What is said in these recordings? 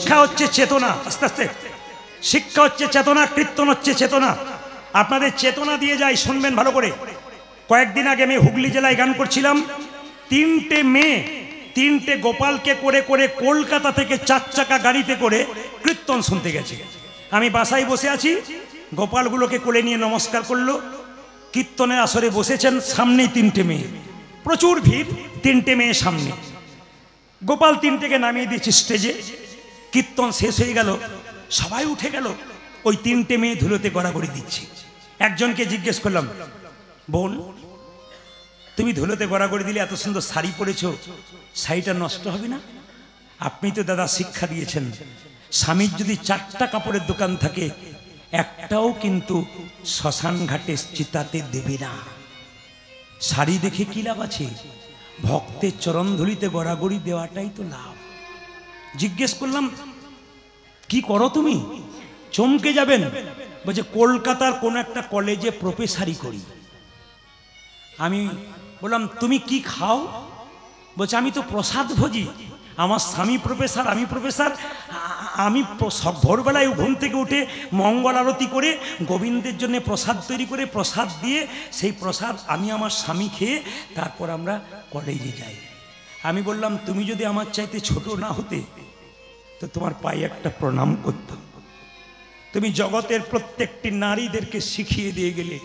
শিক্ষা হচ্ছে চেতনা। আস্তে আস্তে শিক্ষা হচ্ছে চেতনা, কীর্তন হচ্ছে চেতনা। আপনাদের চেতনা দিয়ে যাই, শুনবেন ভালো করে। কয়েকদিন আগে আমি হুগলি জেলায় গান করছিলাম। 3টে মেয়ে 3টে গোপালকে করে করে কলকাতা থেকে 4 চাকা গাড়িতে করে কীর্তন শুনতে গেছে। আমি বাসায় বসে আছি, গোপালগুলোকে কোলে নিয়ে নমস্কার করলো। কীর্তনের আসরে বসেছেন, সামনেই 3টে মেয়ে, প্রচুর ভিড়, 3টে মেয়ে সামনে। গোপাল 3টেকে নামিয়ে দিয়েছে স্টেজে। কীর্তন শেষ হয়ে গেল, সবাই উঠে গেল, ওই 3টে মেয়ে ধুলোতে গড়াগড়ি দিচ্ছে। একজনকে জিজ্ঞেস করলাম, বোন তুমি ধুলোতে গড়াগড়ি দিলে, এত সুন্দর শাড়ি পরেছো, শাড়িটা নষ্ট হবে না? আপনি তো দাদা শিক্ষা দিয়েছেন, স্বামীর যদি 4টা কাপড়ের দোকান থাকে, একটাও কিন্তু শ্মশান ঘাটে চিতাতে দেবে না। শাড়ি দেখে কি লাভ আছে? ভক্তের চরণ ধুলিতে গড়াগড়ি দেওয়াটাই তো লাভ। জিজ্ঞেস করলাম, কি করো তুমি? চমকে যাবেন, বলছে কলকাতার কোন একটা কলেজে প্রফেসরি করি। আমি বললাম, তুমি কি খাও? বলছে আমি তো প্রসাদ ভোজি, আমার স্বামী প্রফেসর, আমি প্রফেসর। আমি ভোরবেলায় ঘুম থেকে উঠে মঙ্গল আরতি করে গোবিন্দের জন্য প্রসাদ তৈরি করে প্রসাদ দিয়ে, সেই প্রসাদ আমি আমার স্বামী খেয়ে তারপর আমরা কলেজে যাই। আমি বললাম, তুমি যদি আমার চাইতে ছোট না হতে তো তোমার পায়ে একটা প্রণাম করতাম। তুমি জগতের প্রত্যেকটি নারীদেরকে শিখিয়ে দিয়ে গেলে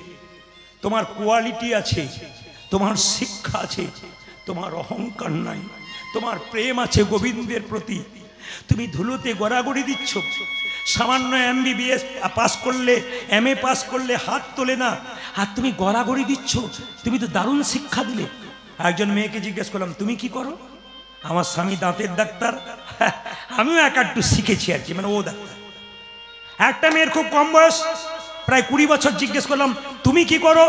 তোমার কোয়ালিটি আছে, তোমার শিক্ষা আছে, তোমার অহংকার নাই, তোমার প্রেম আছে গোবিন্দের প্রতি। তুমি ধুলোতে গড়াগড়ি দিচ্ছ। সামান্য MBBS পাস করলে, MA পাস করলে হাত তোলে না, আর তুমি গড়াগড়ি দিচ্ছ। তুমি তো দারুণ শিক্ষা দিলে। একজন মেয়েকে জিজ্ঞেস করলাম, তুমি কি করো? আমার স্বামী দাঁতের ডাক্তার, আমিও একটু শিখেছি আর কি, মানে ও ডাক্তার। একটা মেয়ের খুব কম বয়স, প্রায় 20 বছর, জিজ্ঞেস করলাম, তুমি কি করো?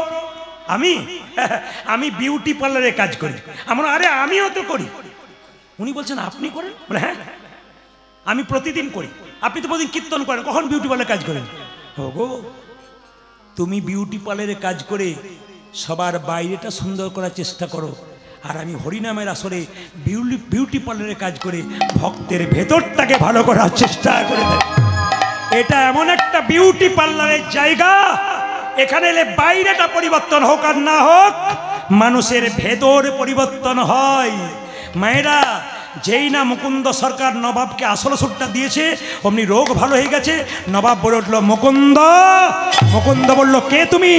আমি বিউটি পার্লারে কাজ করি। আমরা, আরে আমিও তো করি। উনি বলছেন, আপনি করেন? বলে হ্যাঁ, আমি প্রতিদিন করি। আপনি তো প্রতিদিন কীর্তন করেন, কখন বিউটি পার্লারে কাজ করেন? ওগো, তুমি বিউটি পার্লারে কাজ করে সবার বাইরেটা সুন্দর করার চেষ্টা করো, আর আমি হরিনামের আসরে বিউটি পার্লারে কাজ করে ভক্তের ভেতরটাকে ভালো করার চেষ্টা করে থাকি। এটা এমন একটা বিউটি পার্লারের জায়গা, এখানে এলে বাইরেটা পরিবর্তন হোক আর না হোক, মানুষের ভেতর পরিবর্তন হয়। মায়েরা, যেই না মুকুন্দ সরকার নবাবকে আসল সুরটা দিয়েছে, অমনি রোগ ভালো হয়ে গেছে। নবাব বলে উঠল, মুকুন্দ। মুকুন্দ বলল, কে তুমি?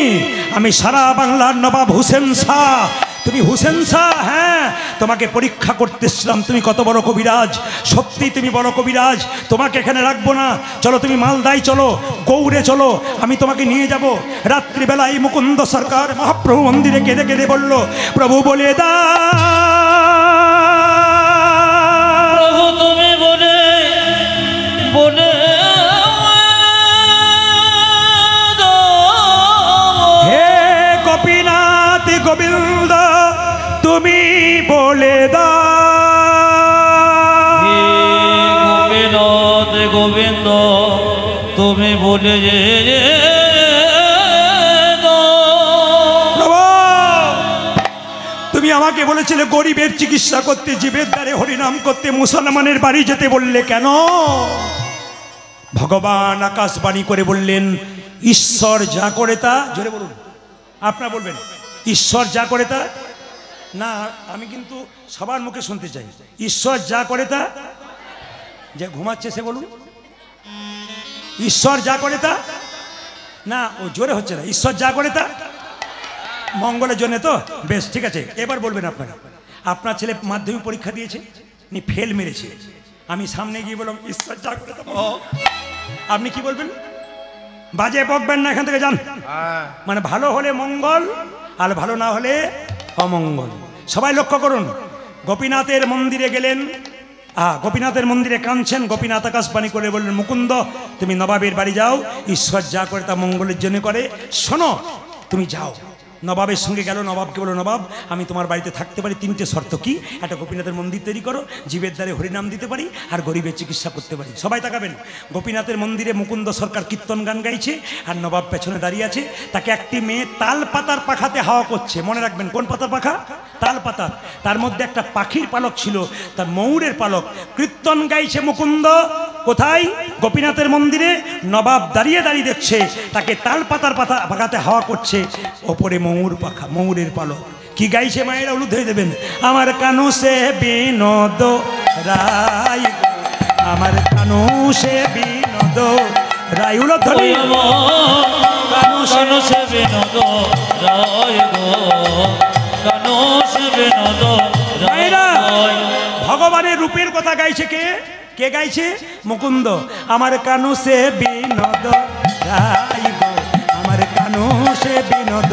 আমি সারা বাংলার নবাব হুসেন শাহ। তুমি হুসেন শাহ? হ্যাঁ, তোমাকে পরীক্ষা করতেছিলাম, তুমি কত বড় কবিরাজ। সত্যি তুমি বড় কবিরাজ, তোমাকে এখানে রাখবো না, চলো তুমি মালদায় চলো, গৌড়ে চলো, আমি তোমাকে নিয়ে যাব। রাত্রিবেলায় মুকুন্দ সরকার মহাপ্রভু মন্দিরে কেঁদে কেঁদে বলল, প্রভু বলে দা, প্রভু তুমি বলে বলে হে গোপীনাথ গোবিন্দ তুমি বলে দা, গোপীনাথ গোবিন্দ তুমি বলে তুমি আমাকে বলেছিলে গরিবের চিকিৎসা করতে, জীবের দ্বারে হরিনাম করতে, মুসলমানের বাড়ি যেতে বললে কেন? ভগবান আকাশবাণী করে বললেন, ঈশ্বর যা করে তা, জোরে বলুন, আপনারা বলবেন, ঈশ্বর যা করে তা না, আমি কিন্তু সবার মুখে শুনতে চাই, ঈশ্বর যা করে তা, যে ঘুমাচ্ছে সে বলুন, ঈশ্বর যা করে তা না, ও জোরে হচ্ছে না, ঈশ্বর যা করে তা মঙ্গলের জন্য তো, বেশ ঠিক আছে। এবার বলবেন আপনারা, আপনার ছেলে মাধ্যমিক পরীক্ষা দিয়েছে, নি ফেল মেরেছে, আমি সামনে গিয়ে বললাম ঈশ্বর যা করে তা, আপনি কি বলবেন? বাজে বকবেন না, এখান থেকে যান। মানে ভালো হলে মঙ্গল, আর ভালো না হলে অমঙ্গল। সবাই লক্ষ্য করুন, গোপীনাথের মন্দিরে গেলেন, গোপীনাথের মন্দিরে কাঁদছেন, গোপীনাথ আকাশবাণী করে বললেন, মুকুন্দ তুমি নবাবের বাড়ি যাও, ঈশ্বর যা করে তা মঙ্গলের জন্য করে, শোনো তুমি যাও। নবাবের সঙ্গে গেল, নবাবকে বলো, নবাব আমি তোমার বাড়িতে থাকতে পারি, 3টে শর্ত কি? একটা গোপীনাথের মন্দির তৈরি করো, জীবের দ্বারে হরিনাম দিতে পারি, আর গরিবের চিকিৎসা করতে পারি। সবাই তাকাবেন, গোপীনাথের মন্দিরে মুকুন্দ সরকার কীর্তন গান গাইছে, আর নবাব পেছনে দাঁড়িয়ে আছে। তাকে একটি মেয়ে তাল পাতার পাখাতে হাওয়া করছে, মনে রাখবেন কোন পাতার পাখা? তাল পাতার। তার মধ্যে একটা পাখির পালক ছিল, তার ময়ূরের পালক। কীর্তন গাইছে মুকুন্দ, কোথায়? গোপীনাথের মন্দিরে। নবাব দাঁড়িয়ে দাঁড়িয়ে দেখছে, তাকে তাল পাতার পাকাতে হাওয়া করছে, ওপরে ময়ূর পাখা, ময়ূরের পালক। কি গাইছে মায়েরা? উলুদ হয়ে দেবেন। আমার কানু সে বিনোদ রায়, আমার কানু সে বিনোদ রায়। উলুদ ধরি। কানু সে বিনোদ রায় গো, কানু সে বিনোদ মায়েরা রায়। ভগবানের রূপের কথা গাইছে কে? কে গাইছে? মুকুন্দ। আমার কানু সে বিনোদ রায় গো, আমার কানু সে বিনোদ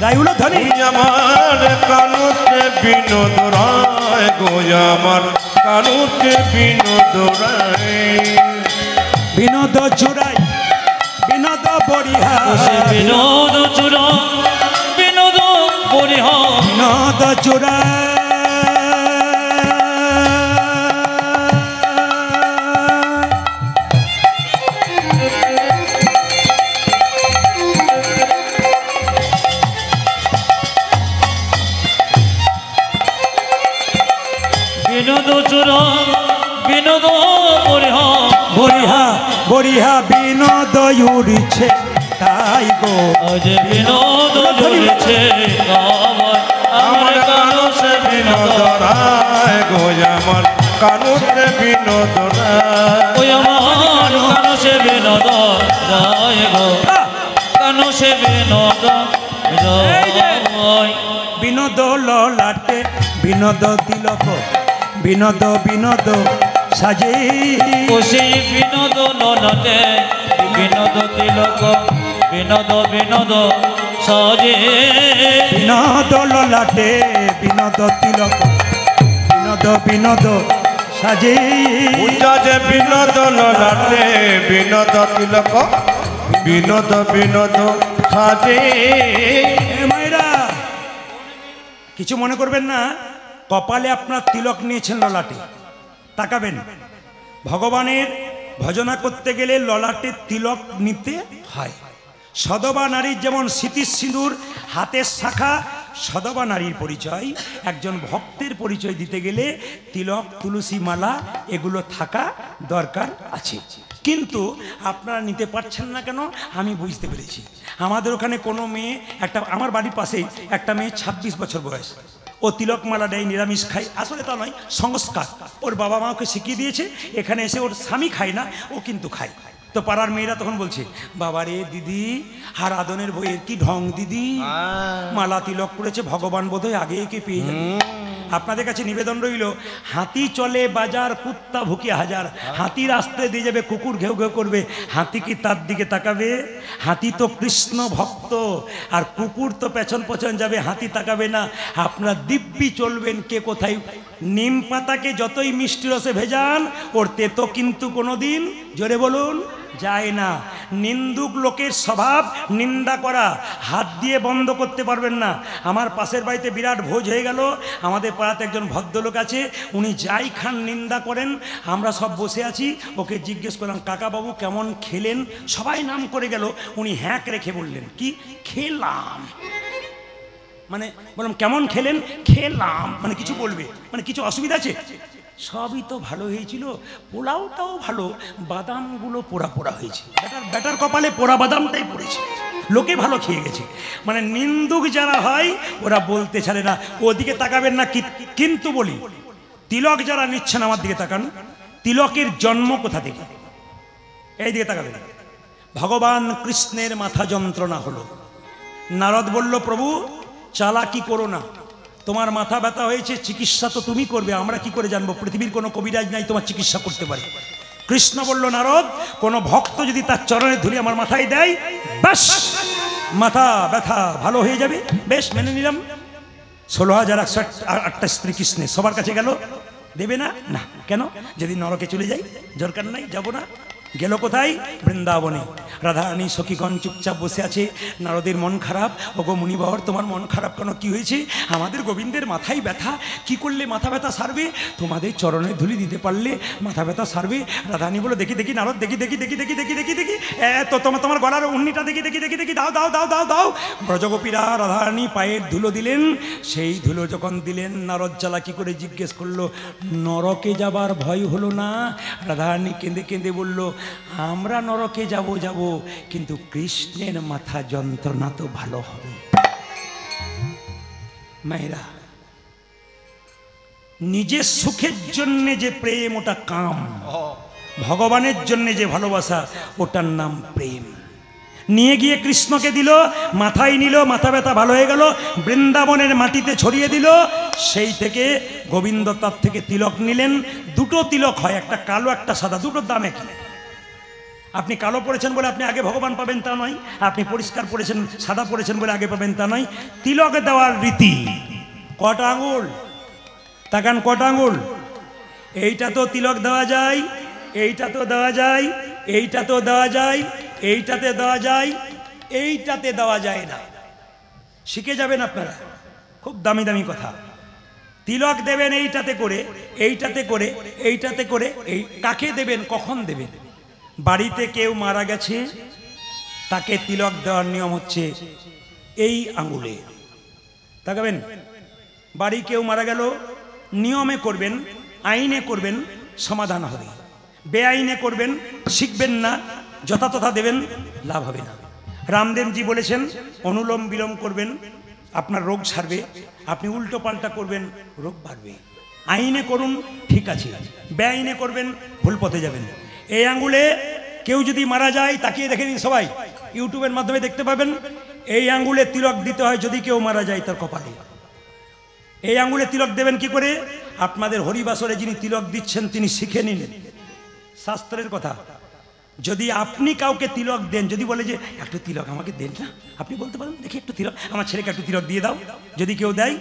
রায়। উলুদ ধরি। আমার কানুতে বিনোদ রায় গো, আমার কানুতে বিনোদ রায়। বিনোদ চুরাই, বিনোদ বরিহা, বিনোদ চূড়া, বিনোদ বরিহা, বিনোদ চুরাই। বিনোদ চূড়া, বিনোদ বরিহা, বরিহা বরিহা বিনোদ উড়ছে তাই গো। আজ বিনোদ জুড়েছে গাওয়ায়, আমার কানু সে বিনোদ রায় গো, আমার কানুতে বিনোদ রায়। ওই আমার কানু সে বিনোদ রায় গো, কানু সে বিনোদ রায়। বিনোদ ললাটে বিনোদ তিলক, বিনোদ বিনোদ সাজে। ও সেই বিনোদ ললাটে বিনোদ তিলক, বিনোদ বিনোদ সাজে। বিনোদ ললাটে বিনোদ তিলক, বিনোদ বিনোদ সাজে। পূজা যে বিনোদ ললাটে বিনোদ তিলক, বিনোদ বিনোদ সাজে। এ মায়েরা কিছু মনে করবেন না, কপালে আপনার তিলক নিয়েছেন ললাটে, তাকাবেন। ভগবানের ভজনা করতে গেলে ললাটে তিলক নিতে হয়। সদবা নারীর যেমন স্মৃতির সিঁদুর, হাতের শাখা, সদবা নারীর পরিচয়। একজন ভক্তের পরিচয় দিতে গেলে তিলক, তুলসী মালা এগুলো থাকা দরকার আছে। কিন্তু আপনারা নিতে পারছেন না কেন আমি বুঝতে পেরেছি। আমাদের ওখানে কোনো মেয়ে, একটা আমার বাড়ির পাশেই একটা মেয়ে 26 বছর বয়স, ও তিলক মালা দেয়, নিরামিষ খায়। আসলে তা নয়, সংস্কার। ওর বাবা মা ওকে শিখিয়ে দিয়েছে, এখানে এসে ওর স্বামী খায় না, ও কিন্তু খায়। তো পাড়ার মেয়েরা তখন বলছে, বাবারে দিদি, হার আদনের বইয়ের কি ঢং দিদি, মালা তিলক করেছে, ভগবান বোধহয় আগে একে পেয়ে যাবে। আপনাদের কাছে নিবেদন রইল, হাতি চলে বাজার, কুত্তা ভুকে হাজার। হাতি রাস্তায় দিয়ে যাবে, কুকুর ঘেউ ঘেউ করবে, হাতি কি তার দিকে তাকাবে? হাতি তো কৃষ্ণ ভক্ত, আর কুকুর তো পেছন পেছন যাবে, হাতি তাকাবে না। আপনারা দিব্যি চলবেন কে কোথায়। নিম পাতাকে যতই মিষ্টি রসে ভেজান, ওর তেতো কিন্তু কোনোদিন, জোরে বলুন, যায় না। নিন্দুক লোকের স্বভাব নিন্দা করা, হাত দিয়ে বন্ধ করতে পারবেন না। আমার পাশের বাড়িতে বিরাট ভোজ হয়ে গেল। আমাদের পাড়াতে একজন ভদ্রলোক আছে, উনি যাই খান নিন্দা করেন। আমরা সব বসে আছি, ওকে জিজ্ঞেস করলাম, কাকা বাবু কেমন খেলেন? সবাই নাম করে গেল, উনি হ্যাঁক রেখে বললেন, কি খেলাম? মানে বললাম কেমন খেলেন? খেলাম। মানে কিছু বলবে, মানে কিছু অসুবিধা আছে? সবই তো ভালো হয়েছিল, পোলাওটাও ভালো, বাদামগুলো পোড়া পোড়া হয়েছে। ব্যাটার কপালে পোড়া বাদামটাই পড়েছে, লোকে ভালো খেয়ে গেছে। মানে নিন্দুক যারা হয় ওরা বলতে ছাড়ে না। ওদিকে তাকাবেন না, কিন্তু বলি, তিলক যারা নিচ্ছেন আমার দিকে তাকান। তিলকের জন্ম কোথা থেকে? এই দিকে তাকাবেন। ভগবান কৃষ্ণের মাথা যন্ত্রণা হলো, নারদ বলল, প্রভু চালাকি করো না, তোমার মাথা ব্যথা হয়েছে, চিকিৎসা তো তুমি করবে, আমরা কি করে জানবো? পৃথিবীর কোনো কবিরাজ নাই তোমার চিকিৎসা করতে পারে। কৃষ্ণ বলল, নারদ, কোনো ভক্ত যদি তার চরণে ধুলি আমার মাথায় দেয়, ব্যাস মাথা ব্যথা ভালো হয়ে যাবে। বেশ, মেনে নিলাম। 16,108টা স্ত্রী কৃষ্ণের, সবার কাছে গেল, দেবে না? না। কেন? যদি নরকে চলে যাই, দরকার নাই, যাব না। গেল কোথায়? বৃন্দাবনে। রাধারানী সখীগণ চুপচাপ বসে আছে। নারদের মন খারাপ। ওগো মুনিবর, তোমার মন খারাপ কেন? কি হয়েছে? আমাদের গোবিন্দের মাথায় ব্যথা। কি করলে মাথা ব্যথা সারবে? তোমাদের চরণে ধুলি দিতে পারলে মাথা ব্যথা সারবে। রাধারানী বলো, দেখি দেখি নারদ, দেখি দেখি দেখি দেখি দেখি দেখি দেখি তো তোমার গলার উন্নিটা দেখি দেখি দেখি দেখি, দাও দাও দাও দাও দাও। ব্রজগোপীরা রাধারানী পায়ের ধুলো দিলেন। সেই ধুলো যখন দিলেন, নারদ চালাকি করে জিজ্ঞেস করলো, নরকে যাবার ভয় হলো না? রাধারানী কেঁদে কেঁদে বলল, আমরা নরকে যাব যাব, কিন্তু কৃষ্ণের মাথা যন্ত্রণা তো ভালো হবে। মায়েরা, নিজের সুখের জন্য যে প্রেম, ওটা কাম। ভগবানের জন্য যে ভালোবাসা, ওটার নাম প্রেম। নিয়ে গিয়ে কৃষ্ণকে দিল, মাথায় নিল, মাথা ব্যথা ভালো হয়ে গেল, বৃন্দাবনের মাটিতে ছড়িয়ে দিল। সেই থেকে গোবিন্দ তার থেকে তিলক নিলেন। দুটো তিলক হয়, একটা কালো একটা সাদা, দুটোর দাম একই। আপনি কালো পড়েছেন বলে আপনি আগে ভগবান পাবেন তা নয়, আপনি পরিষ্কার পড়েছেন সাদা পড়েছেন বলে আগে পাবেন তা নয়। তিলক দেওয়ার রীতি কটা আঙুল? তাকান, কটা আঙুল? এইটা তো তিলক দেওয়া যায়, এইটা তো দেওয়া যায়, এইটা তো দেওয়া যায়, এইটাতে দেওয়া যায়, এইটাতে দেওয়া যায় না। শিখে যাবেন আপনারা, খুব দামি দামি কথা। তিলক দেবেন এইটাতে করে, এইটাতে করে, এইটাতে করে। এই কাকে দেবেন, কখন দেবেন? বাড়িতে কেউ মারা গেছে, তাকে তিলক দেওয়ার নিয়ম হচ্ছে এই আঙুলে। তাকাবেন, বাড়ি কেউ মারা গেল, নিয়মে করবেন, আইনে করবেন, সমাধান হবে। বেআইনে করবেন, শিখবেন না, যথাতথা দেবেন, লাভ হবে না। রামদেবজি বলেছেন, অনুলোম বিলোম করবেন, আপনার রোগ সারবে। আপনি উল্টো পাল্টা করবেন, রোগ বাড়বে। আইনে করুন, ঠিক আছে। বেআইনে করবেন, ভুল পথে যাবেন। এই আঙ্গুলে কেউ যদি মারা যায়, তাকিয়ে দেখে নিন সবাই, ইউটিউবের মাধ্যমে দেখতে পাবেন। এই আঙ্গুলে তিলক দিতে হয় যদি কেউ মারা যায় তার কপালে। এই আঙ্গুলে তিলক দেবেন কি করে? আপনাদের হরিবাসরে যিনি তিলক দিচ্ছেন তিনি শিখে নিন, শাস্ত্রের কথা। যদি আপনি কাউকে তিলক দেন, যদি বলে যে একটু তিলক আমাকে দেন না, আপনি বলতে পারেন, দেখি একটু তিলক, আমার ছেলেকে একটু তিলক দিয়ে দাও। যদি কেউ দেয়,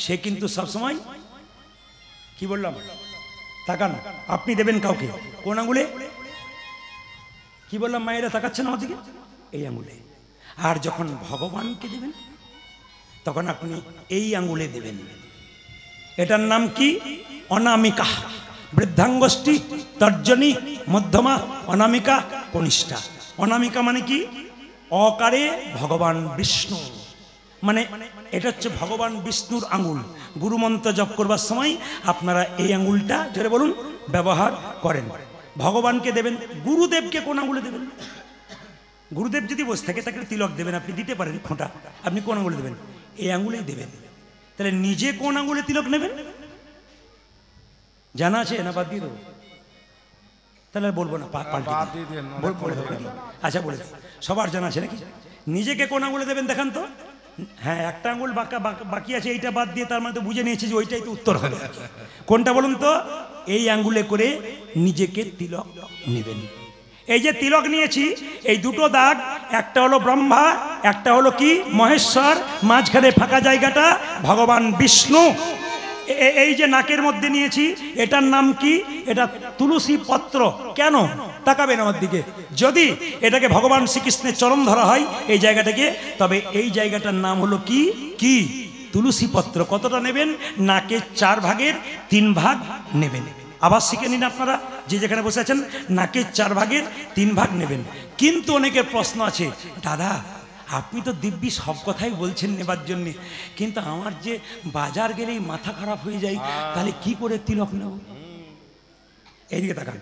সে কিন্তু সবসময়, কি বললাম, তাকান, আপনি দেবেন কাউকে কোন আঙ্গুলে? কি বললাম মায়েরা, তাকাচ্ছেন আমার দিকে? এই আঙ্গুলে। আর যখন ভগবানকে দেবেন, তখন আপনি এই আঙ্গুলে দেবেন। এটার নাম কি? অনামিকা। বৃদ্ধাঙ্গষ্ঠী, তর্জনী, মধ্যমা, অনামিকা, কনিষ্ঠা। অনামিকা মানে কি? অকারে ভগবান বিষ্ণু, মানে এটা হচ্ছে ভগবান বিষ্ণুর আঙ্গুল। গুরুমন্ত্র জপ করবার সময় আপনারা এই আঙ্গুলটা, যেটা বলুন, ব্যবহার করেন। ভগবানকে দেবেন। গুরুদেবকে কোন আঙ্গুলে দেবেন? গুরুদেব যদি বসে থাকে, তাকে তিলক দেবেন, আপনি দিতে পারেন খোঁটা, আপনি কোন আঙ্গুলে দেবেন? এই আঙ্গুলেই দেবেন। তাহলে নিজে কোন আঙ্গুলে তিলক নেবেন জানা আছে না? বাদ দিয়ে দেবো? তাহলে বলবো না, আচ্ছা বলে দিই, সবার জানা আছে নাকি? নিজেকে কোন আঙ্গুলে দেবেন দেখান তো। হ্যাঁ, একটা আঙ্গুল বাকি আছে, এইটা বাদ দিয়ে তার মানে তো বুঝে নিয়েছি যে ওইটাই তো উত্তর হবে। কোনটা বলুন তো? এই আঙ্গুলে করে নিজেকে তিলক নেবেন। এই যে তিলক নিয়েছি, এই দুটো দাগ, একটা হলো ব্রহ্মা, একটা হলো কি মহেশ্বর, মাঝখানে ফাঁকা জায়গাটা ভগবান বিষ্ণু। এই যে নাকের মধ্যে নিয়েছি, এটার নাম কি? এটা তুলসী পত্র। কেন? তাকাবেন আমার দিকে। যদি এটাকে ভগবান শ্রীকৃষ্ণের চরণ ধরা হয় এই জায়গাটাকে, তবে এই জায়গাটার নাম হলো কি? কি? তুলসী পত্র। কতটা নেবেন? নাকের 4 ভাগের 3 ভাগ নেবেন। আবার শিখে নিন আপনারা, যে যেখানে বসে আছেন, নাকের 4 ভাগের 3 ভাগ নেবেন। কিন্তু অনেকের প্রশ্ন আছে, দাদা আপনি তো দিব্যি সব কথাই বলছেন নেবার জন্যে, কিন্তু আমার যে বাজার গেলেই মাথা খারাপ হয়ে যায়, তাহলে কি করে তিলক নেব? এইদিকে তাকান।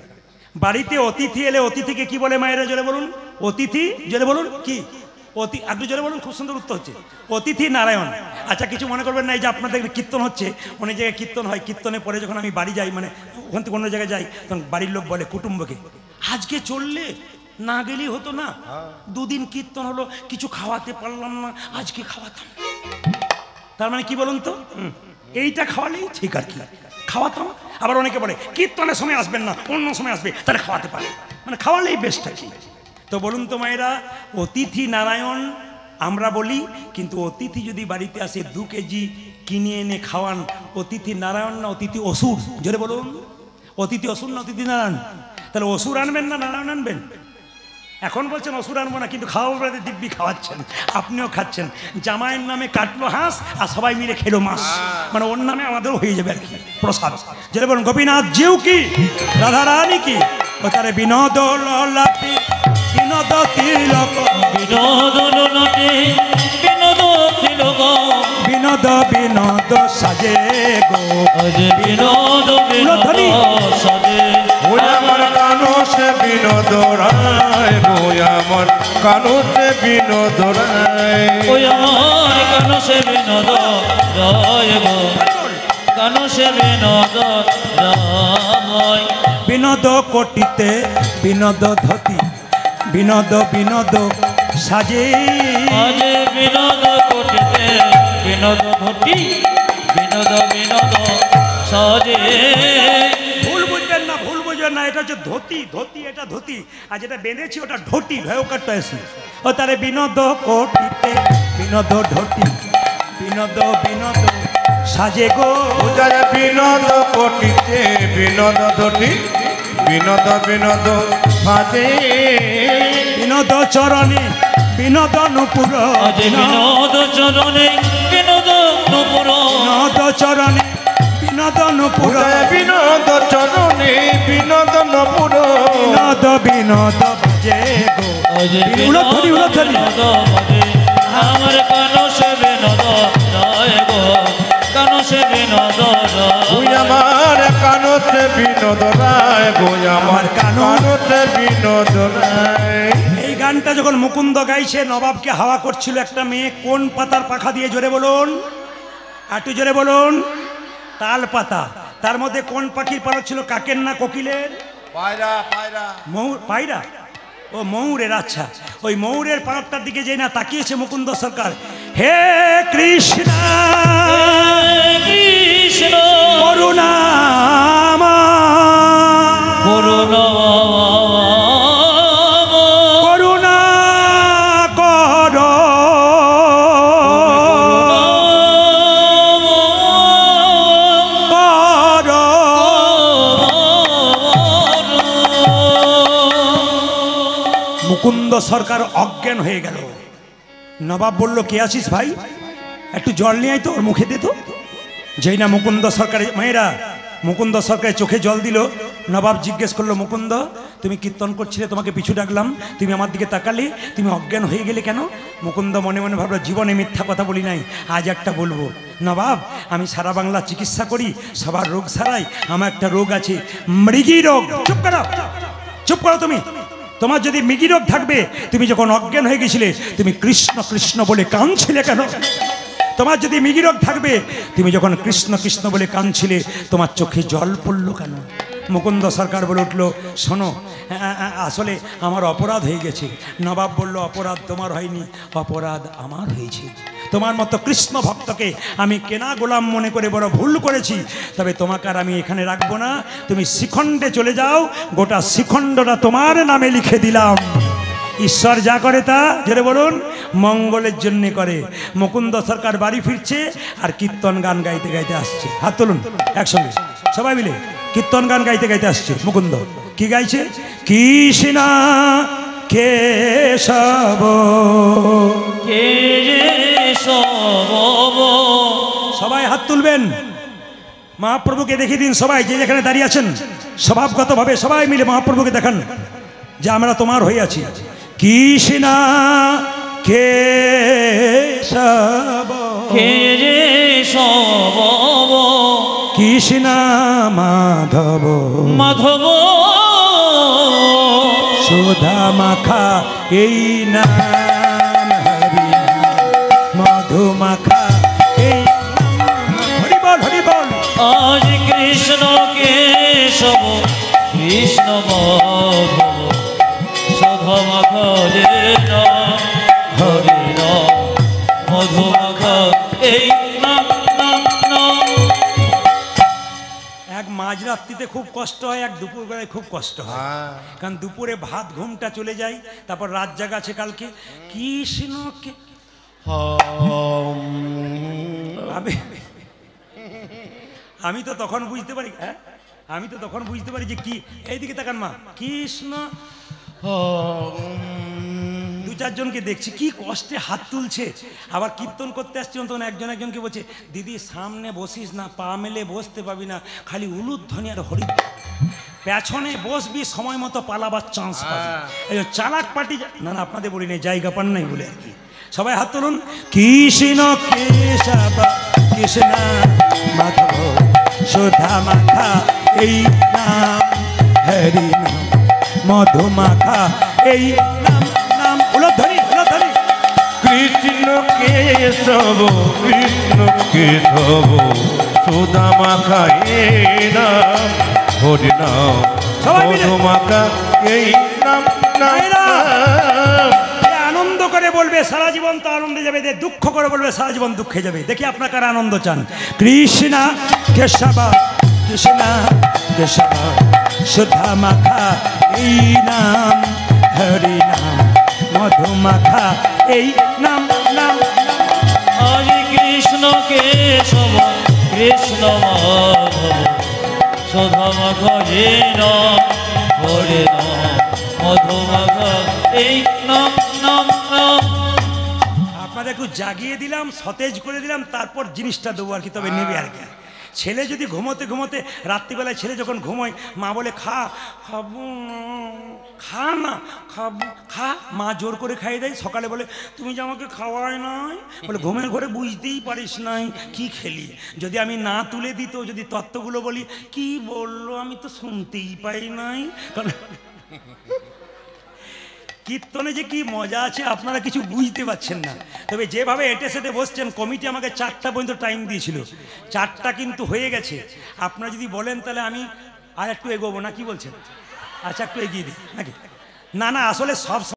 বাড়িতে অতিথি এলে অতিথিকে কি বলে মায়েরা? জোরে বলুন। অতিথি, জোরে বলুন। কি? একটু জোরে বলুন, খুব সুন্দর উত্তর হচ্ছে। অতিথি নারায়ণ। আচ্ছা, কিছু মনে করবেন না, এই যে আপনাদের কীর্তন হচ্ছে, অনেক জায়গায় কীর্তন হয়, কীর্তনের পরে যখন আমি বাড়ি যাই, মানে ওখান থেকে অন্য জায়গায় যাই, তখন বাড়ির লোক বলে কুটুম্বকে, আজকে চললে না গেলেই হতো না, 2 দিন কীর্তন হলো, কিছু খাওয়াতে পারলাম না, আজকে খাওয়াতাম। তার মানে কি বলুন তো? এইটা খাওয়ালেই ঠিক আর কি, খাওয়াতাম। আবার অনেকে বলে কীর্তনের সময় আসবেন না, অন্য সময় আসবে, তাহলে খাওয়াতে পারে, মানে খাওয়ালেই বেস্ট আর কি। তো বলুন তো মায়েরা, অতিথি নারায়ণ আমরা বলি, কিন্তু অতিথি যদি বাড়িতে আসে 2 কেজি কিনে এনে খাওয়ান, অতিথি নারায়ণ না অতিথি অসুর? জোরে বলুন। অতিথি অসুর না অতিথি নারায়ণ? তাহলে অসুর আনবেন না নারায়ণ আনবেন? এখন বলছেন অসুর আনবো না, কিন্তু খাওয়াবো বলে দিব্যি খাওয়াচ্ছেন, আপনিও খাচ্ছেন। জামাইয়ের নামে কাটলো হাঁস আর সবাই মিলে খেলো মাছ, মানে ওর নামে আমাদেরও হয়ে যাবে আর কি প্রসাদ। যেটা বলুন গোপীনাথ জিউ কি, রাধারানী কি, ও তারে বিনোদ ললাটে বিনোদ তিলক, বিনোদ ললাটে বিনোদ তিলক, বিনোদ বিনোদ সাজে গো, আজ বিনোদ বিনোদ সাজে। ওই আমার কানো সে বিনোদ রায় গো, আমার কানো সে বিনোদ রায়, ওই আমার কানো সে বিনোদ রায় গো, কানো সে বিনোদ রায়। বিনোদ কোটিতে বিনোদ ধতি, বিনোদ বিনোদ সাজে, আজ বিনোদ কোটিতে বিনোদ ধতি, বিনোদ বিনোদ সাজে। ভুল বুঝবেন না, ভুল বুঝবেন না, এটা হচ্ছে ধুতি, ধুতি এটা ধুতি, আর যেটা বেঁধেছি ওটা ঢটি, ভয়কারটা এসে। ও তারে বিনোদ কোটিতে বিনোদ ঢটি, বিনোদ বিনোদ সাজে গো, পূজায় বিনোদ কোটিতে বিনোদ ধটি, বিনোদ বিনোদ সাজে, বিনোদ চরণে বিনোদ নুপুর, আজ বিনোদ চরণে বিনোদ নুপুর, বিনোদ চরণে বিনোদ নুপুর, পূজায় বিনোদ চরণে বিনোদ নপুর, বিনোদ বিনোদ বাজে গো, আজ উলধ্বনি উলধ্বনি, বিনোদ বাজে। আমার কানো সে বিনোদ রায় গো, কানো সে বিনোদ ওই রায়। আমার কানো সে বিনোদ রায় গো, আমার কানো সে বিনোদ রায়। এই গানটা যখন মুকুন্দ গাইছে, নবাবকে হাওয়া করছিল একটা মেয়ে, কোন পাতার পাখা দিয়ে, জোরে বলুন, একটু জোরে বলুন, তাল পাতা। তার মধ্যে কোন পাখির পালক ছিল, কাকের না কোকিলের? পায়রা, পায়রা, ময়ূর, পায়রা, ও ময়ূরের। আচ্ছা, ওই ময়ূরের পালকটার দিকে যেই না তাকিয়েছে মুকুন্দ সরকার, হে কৃষ্ণ কৃষ্ণ করুণা করুণা করুণা কর, কর। মুকুন্দ সরকার অজ্ঞান হয়ে গেল। নবাব বলল, কে আছিস ভাই, একটু জল নিয়ে আয় তো, ওর মুখে দে তো। যেই না মুকুন্দ সরকারের মায়েরা মুকুন্দ সরকারের চোখে জল দিল, নবাব জিজ্ঞেস করলো, মুকুন্দ তুমি কীর্তন করছিলে, তোমাকে পিছু ডাকলাম, তুমি আমার দিকে তাকালে, তুমি অজ্ঞান হয়ে গেলে কেন? মুকুন্দ মনে মনে ভাবলো, জীবনে মিথ্যা কথা বলি নাই, আজ একটা বলবো। নবাব, আমি সারা বাংলা চিকিৎসা করি, সবার রোগ সারাই, আমার একটা রোগ আছে, মৃগী রোগ। চুপ করো, চুপ করো তুমি। তোমার যদি মৃগী রোগ থাকবে, তুমি যখন অজ্ঞান হয়ে গেছিলে, তুমি কৃষ্ণ কৃষ্ণ বলে কাঁদছিলে কেন? তোমার যদি মৃগী রোগ থাকবে, তুমি যখন কৃষ্ণ কৃষ্ণ বলে কাঁদছিলে, তোমার চোখে জল পড়লো কেন? মুকুন্দ সরকার বলে উঠলো, শোনো, আসলে আমার অপরাধ হয়ে গেছে। নবাব বলল, অপরাধ তোমার হয়নি, অপরাধ আমার হয়েছে। তোমার মতো কৃষ্ণ ভক্তকে আমি কেনা গোলাম মনে করে বড় ভুল করেছি। তবে তোমাকে আর আমি এখানে রাখবো না, তুমি শিখণ্ডে চলে যাও, গোটা শিখণ্ডটা তোমার নামে লিখে দিলাম। ঈশ্বর যা করে তা, জোরে বলুন, মঙ্গলের জন্য করে। মুকুন্দ সরকার বাড়ি ফিরছে আর কীর্তন গান গাইতে গাইতে আসছে। হাত তুলুন একসঙ্গে সবাই মিলে, কীর্তন গান গাইতে গাইতে আসছে মুকুন্দ। কি গাইছে? কৃষ্ণ কেশব কেশব। সবাই হাত তুলবেন, মহাপ্রভুকে দেখিয়ে দিন। সবাই যে যেখানে দাঁড়িয়ে আছেন, স্বভাবগতভাবে সবাই মিলে মহাপ্রভুকে দেখান যে আমরা তোমার হয়ে আছি। কৃষ্ণ কেশব কেশব, কৃষ্ণ মাধব মাধব, সুধা মাখা এই নাম, হরি মধু মাখা এই নাম। হরি বল, হরি বল। আজ কৃষ্ণ কেশব, কৃষ্ণ মাধব, সুধা মাখা যে নাম, হরি নাম মধু মাখা এই নাম, নাম, নাম। এক মাঝরাত্রিতে খুব কষ্ট হয়, এক দুপুরবেলায় খুব কষ্ট হয়। কারণ দুপুরে ভাত ঘুমটা চলে যায়, তারপর রাত জাগা আছে কালকে। কৃষ্ণকে আমি তো তখন বুঝতে পারি, হ্যাঁ আমি তো তখন বুঝতে পারি যে কি। এইদিকে তাকান মা, কৃষ্ণ। দু চারজনকে দেখছি কি কষ্টে হাত তুলছে, আবার কীর্তন করতে আসছে তখন একজন একজনকে বলছে দিদি সামনে বসিস না, পা মেলে বসতে পাবি না, খালি উলুধ্বনি আর হরি। পেছনে বসবি, সময় মতো পালাবার চান্স পাবি। এই চালাক পার্টি। না না আপনাদের বলি নেই, জায়গা পান নাই বলে আর কি। সবাই হাত তুলুন। কৃষ্ণ কেশব কৃষ্ণ মাধব সুধা মাখা এই নাম, হরি নাম মধু মাখা এই নাম। নাম উলুধ্বনি উলুধ্বনি। কৃষ্ণ কেশব কৃষ্ণ কেশব সুধা মাখা এই নাম, হরি নাম মধু মাখা এই নাম। আনন্দ করে বলবে সারা জীবন তো আনন্দে যাবে, দুঃখ করে বলবে সারা জীবন দুঃখে যাবে। দেখি আপনার কার আনন্দ চান। কৃষ্ণ কেশব কৃষ্ণ কেশব সুধা মাখা এই নাম, হরি নাম মধু মাখা এই নাম। নাম হরে কৃষ্ণ কেশব কৃষ্ণ মাধব সুধা মাখা এই নাম, হরে নাম মধু মাখা এই নাম। নাম নাম আপনাদের একটু জাগিয়ে দিলাম, সতেজ করে দিলাম, তারপর জিনিসটা দেবো আর কি। তবে নেবে আর কি। ছেলে যদি ঘুমোতে ঘুমোতে, রাত্রিবেলায় ছেলে যখন ঘুমোয় মা বলে খা, খাবো খা না, খাবো খা। মা জোর করে খাইয়ে দেয়। সকালে বলে তুমি যে আমাকে খাওয়াই নাই, বলে ঘুমের ঘরে বুঝতেই পারিস নাই কি খেলি। যদি আমি না তুলে দিত, যদি তত্ত্বগুলো বলি, কি বললো আমি তো শুনতেই পাই নাই। কারণ কীর্তনে যে কি মজা আছে আপনারা কিছু বুঝতে পারছেন না। তবে যেভাবে এটে সেটে বসছেন, কমিটি আমাকে 4টা পর্যন্ত টাইম দিয়েছিল, 4টা কিন্তু হয়ে গেছে। আপনারা যদি বলেন তাহলে আমি আর একটু এগোবো না, কি বলছেন? আচ্ছা একটু এগিয়ে দিই নাকি? না না আসলে সব